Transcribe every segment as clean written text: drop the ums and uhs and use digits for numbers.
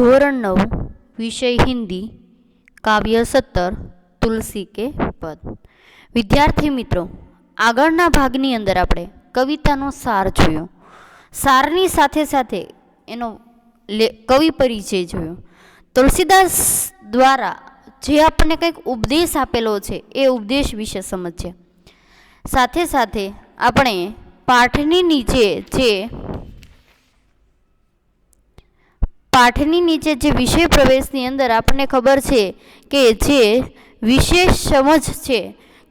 ધોરણ 9 વિષય હિન્દી કાવ્ય 17 તુલસી કે પદ। વિદ્યાર્થી મિત્રો, આગળના ભાગની અંદર આપણે કવિતાનો સાર જોયો, સારની સાથે સાથે એનો કવિ પરિચય જોયો। તુલસીદાસ દ્વારા જે આપણને કંઈક ઉપદેશ આપેલો છે એ ઉપદેશ વિશે સમજીએ। સાથે સાથે આપણે પાઠની નીચે જે વિષય પ્રવેશની અંદર આપણને ખબર છે કે જે વિશેષ સમજ છે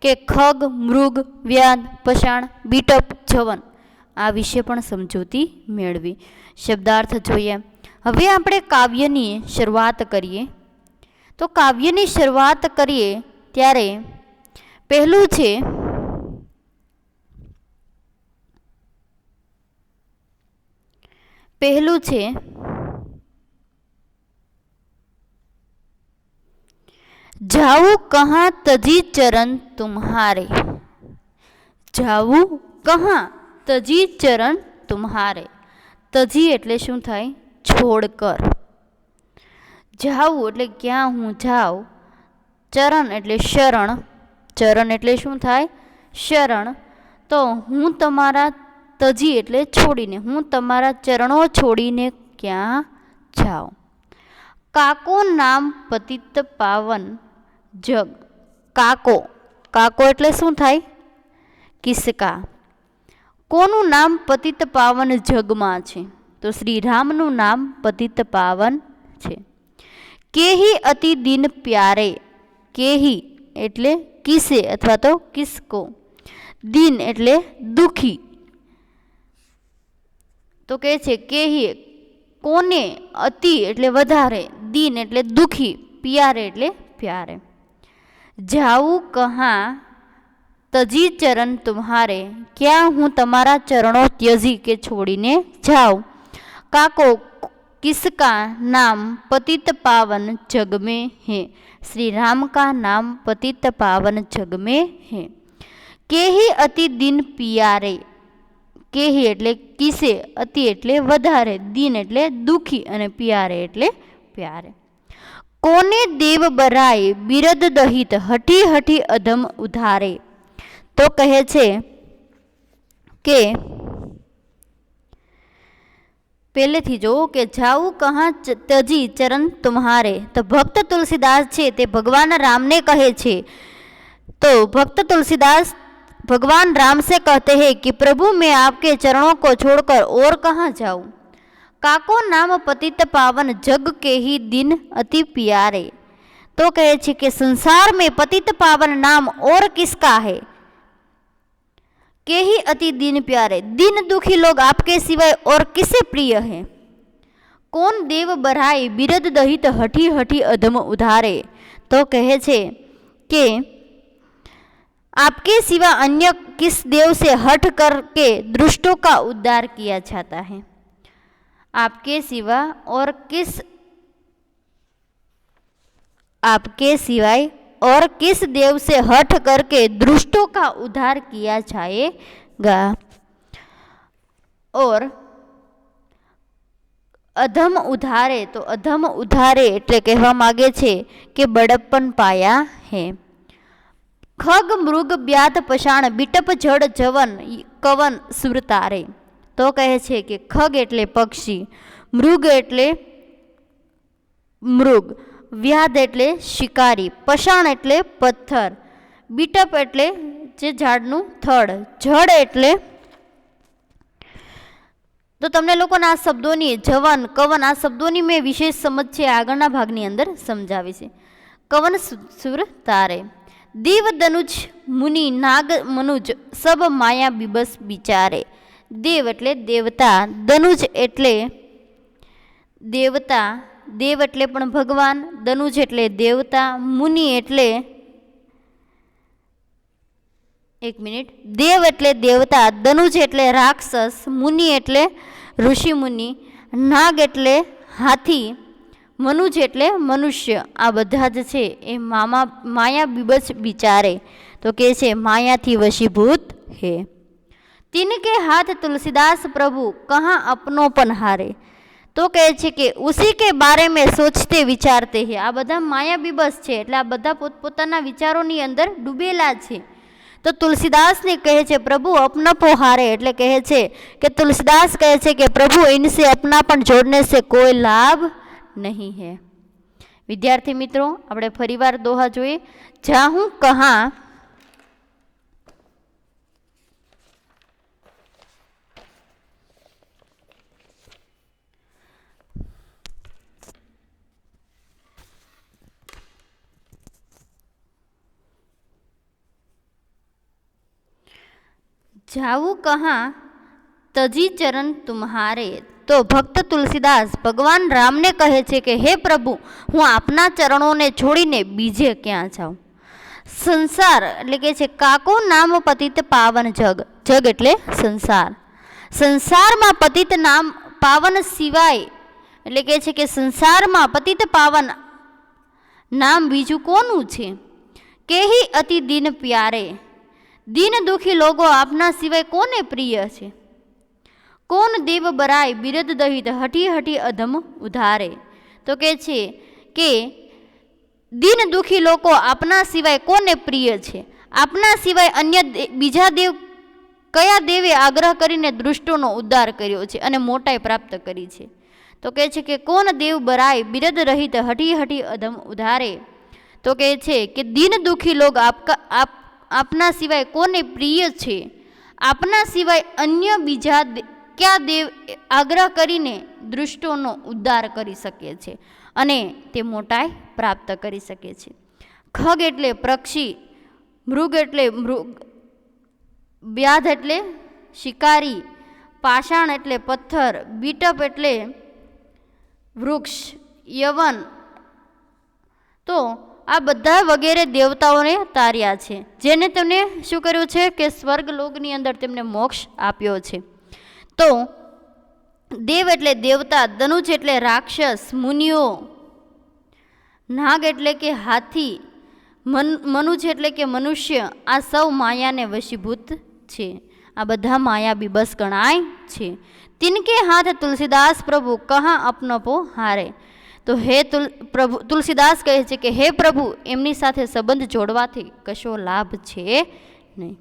કે ખગ, મૃગ, વ્યાધ, પષાણ, બીટપ, જવન આ વિશે પણ સમજૂતી મેળવી। શબ્દાર્થ જોઈએ। હવે આપણે કાવ્યની શરૂઆત કરીએ। તો કાવ્યની શરૂઆત કરીએ ત્યારે પહેલું છે जाऊं कहाँ तजी चरण तुम्हारे। जाऊं कहाँ तजी चरण तुम्हारे। तजी एटले शुं थाय? छोड़कर। जाऊं एटले क्या हूँ जाऊं। चरण एटले शरण। चरण एटले शुं थाय? शरण। तो हूँ तमारा तजी एटले छोड़ीने, हूँ तमारा चरणों छोड़ीने क्या जाऊं। काको नाम पतित पावन जग। काको, काको एटले शुं थाय? किसका। कोनु नाम पतित पावन जग में छे? तो श्री रामनु नाम पतित पावन छे। केही अति दिन प्यारे। केही एटले किसे अथवा तो किसको। दिन एटले दुखी। तो कहे छे केही कोने, अति एटले वधारे, दिन एटले दुखी, प्यारे एटले प्यारे। जाऊं कहाँ तजी चरण तुम्हारे। क्या हूँ तमारा चरणों त्यजी के छोड़ीने जाऊं। काको किसका नाम पतित पावन जग में है। श्री राम का नाम पतित पावन जग में है। केही अति दिन प्यारे। केही एटले किसे, अति एटले वधारे, दिन एटले दुखी अने प्यारे एटले प्यारे। कोने देव बराय बिरद दहित हठी हठी अधम उधारे। तो कहे छे के पहले थी जो के जाऊं कहाँ तजी चरण तुम्हारे। तो भक्त तुलसीदास छे ते भगवान राम ने कहे छे। तो भक्त तुलसीदास भगवान राम से कहते हैं कि प्रभु मैं आपके चरणों को छोड़कर और कहाँ जाऊं। काको नाम पतित पावन जग के ही दिन अति प्यारे। तो कहे छे कि संसार में पतित पावन नाम और किसका है। के ही अति दिन प्यारे, दिन दुखी लोग आपके सिवाय और किसे प्रिय है। कौन देव बराई बिरद दहित हठी हठी अधम उधारे। तो कहे छे कि आपके सिवा अन्य किस देव से हठ करके दुष्टों का उद्धार किया जाता है। आपके सिवा और किस देव से हठ करके दुष्टों का उद्धार किया जाएगा। और अधम उधारे, तो अधम उधारे એટલે કહેવા માંગે છે કે બળપણ પાયા है। खग, मृग, व्याध, पषाण, बीटप, जड़, जवन, कवन, सुरतारे। तो कहे छे कि खग एटले पक्षी, मृग एटले मृग, व्याध एटले शिकारी, पषाण एटले पत्थर, बीटप एटले जे झाड़नु थड़, जड़ एटले तो तमने लोकोने आ शब्दोनी जवन, कवन आ शब्दोनी में विशेष समझ छे આગળના ભાગની અંદર સમજાવી છે। कवन सुर तारे। देव दनुज मुनि नाग मनुज सब माया बिबस बिचारे। देव एटले देवता, दनुज एटले देवता, देव एटले पण भगवान, दनुज एटले देवता, मुनि एटले एक मिनिट, देव एटले देवता, दनुज एटले राक्षस, मुनि एटले ऋषि मुनि, नाग एटले हाथी, मनुज एटले मनुष्य। आ बधा ज छे ए माया बीबस बिचारे। तो के छे माया थी वशीभूत है। तिनके हाथ तुलसीदास प्रभु कहाँ अपनोपन हारे। તો કહે છે કે ઉસી કે બારે મેં સોચતે વિચારતે હે. આ બધા માયા બીબસ છે, એટલે આ બધા પોતપોતાના વિચારોની અંદર ડૂબેલા છે. તો તુલસીદાસને કહે છે પ્રભુ अपनपो हारे, એટલે કહે છે કે તુલસીદાસ કહે છે કે પ્રભુ इनसे अपनापन जोड़ने से कोई लाभ नहीं है. વિદ્યાર્થી મિત્રો, આપણે ફરીવાર દોહા જોઈએ. જાહું કહા जाऊँ कहाँ तजी चरण तुम्हारे. तो भक्त तुलसीदास भगवान राम ने कहे छे कि हे प्रभु हूँ आपना चरणों ने छोड़ीने बीजे क्या जाऊँ. संसार એટલે કે છે કાકો નામ પતિત પાવન જગ. જગ એટલે સંસાર. સંસારમાં પતિત નામ પાવન સિવાય એટલે કે છે કે સંસારમાં પતિત પાવન નામ બીજું કોનું છે. કેહી અતિ દિન પ્યારે. दीन दुखी लोगों आपना सिवाय कोने प्रिय है. कौन देव बराय बिरद दहित हटी हटी अधम उधारे. तो कहे छे के दीन दुखी लोग आपना सिवाय कोने प्रिय है. आपना सिवाय अन्य बीजा देव कया देवे आग्रह करीने दृष्टोनो उद्धार कर्यो छे अने मोटाई प्राप्त करी छे. तो कहे छे के कौन देव बराय बिरद रहित हटी हटी अधम उधारे. तो कहे छे कि दीन दुखी लोग આપના સિવાય કોને પ્રિય છે. આપના સિવાય અન્ય બીજા કયા દેવ આગ્રહ કરીને દૃષ્ટોનો ઉદ્ધાર કરી શકે છે અને તે મોટાઈ પ્રાપ્ત કરી શકે છે. ખગ એટલે પક્ષી, મૃગ એટલે મૃગ, વ્યાધ એટલે શિકારી, પાષાણ એટલે પથ્થર, બીટપ એટલે વૃક્ષ, યવન. તો આ બધા વગેરે દેવતાઓને તાર્યા છે, જેને તેમને શું કર્યું છે કે સ્વર્ગ લોકની અંદર તેમને મોક્ષ આપ્યો છે. તો દેવ એટલે દેવતા, ધનુજ એટલે રાક્ષસ, મુનિઓ, નાગ એટલે કે હાથી, મનુજ એટલે કે મનુષ્ય, આ સૌ માયાને વશીભૂત છે. આ બધા માયા બીબસ ગણાય છે. तिनके हाथ तुलसीदास प्रभु कहाँ अपनपो हारे. तो हे प्रभु तुलसीदास कहे छे कि हे प्रभु एमनी साथे संबंध जोड़वाथी कशो लाभ छे नहीं.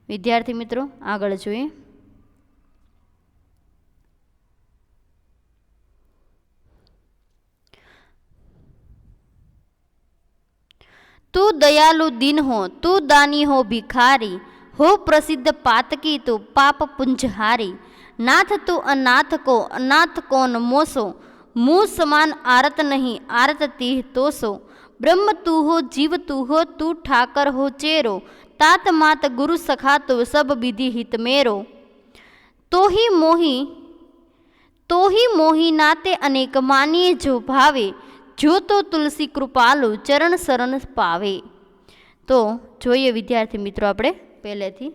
विद्यार्थी मित्रों आगळ जोईए. तू दयालु दिन हो, तू दानी हो भिखारी, हो प्रसिद्ध पातकी तू पाप पुंजहारी. नाथ तू अनाथ को अनाथ कौन मोसो, मुँह समान आरत नहीं आरत तीह तोसो. ब्रह्म तू हो जीव तू हो तू ठाकर हो चेरो, तात मात गुरु सखा तो सब विधि हित मेरो. तो ही मोही नाते अनेक मानिए जो भावे, जो तो तुलसी कृपालु चरण शरण पावे. तो જોઈએ વિદ્યાર્થી મિત્રો આપણે પહેલેથી